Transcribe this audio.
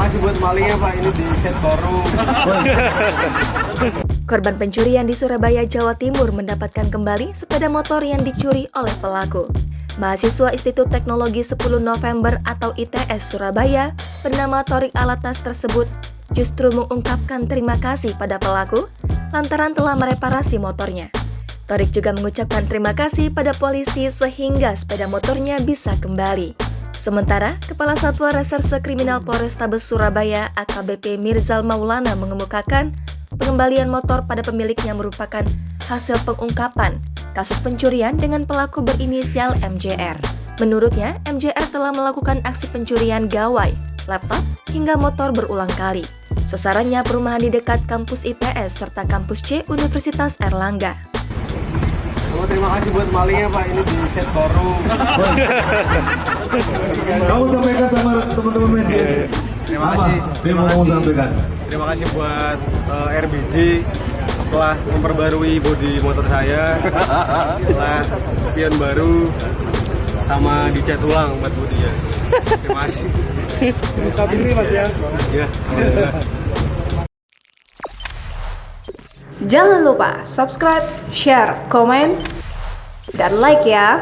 kasih buat malingnya Pak, ini di set baru. Korban pencurian di Surabaya, Jawa Timur mendapatkan kembali sepeda motor yang dicuri oleh pelaku. Mahasiswa Institut Teknologi 10 November atau ITS Surabaya bernama Thorik Alatas tersebut justru mengungkapkan terima kasih pada pelaku lantaran telah mereparasi motornya. Thorik juga mengucapkan terima kasih pada polisi sehingga sepeda motornya bisa kembali. Sementara, Kepala Satuan Reserse Kriminal Polrestabes Surabaya AKBP Mirzal Maulana mengemukakan pengembalian motor pada pemiliknya merupakan hasil pengungkapan kasus pencurian dengan pelaku berinisial MJR. Menurutnya, MJR telah melakukan aksi pencurian gawai, laptop, hingga motor berulang kali. Sasarannya perumahan di dekat kampus ITS serta kampus C Universitas Airlangga. Terima kasih buat malingnya Pak, ini di set baru. Kamu sampaikan sama teman-teman media. Terima kasih. Terima kasih buat RBD telah memperbarui bodi motor saya, telah spion baru sama dicat ulang buat bodinya. Terima kasih. Stabil nih Mas ya. Iya. Jangan lupa subscribe, share, komen, dan like ya.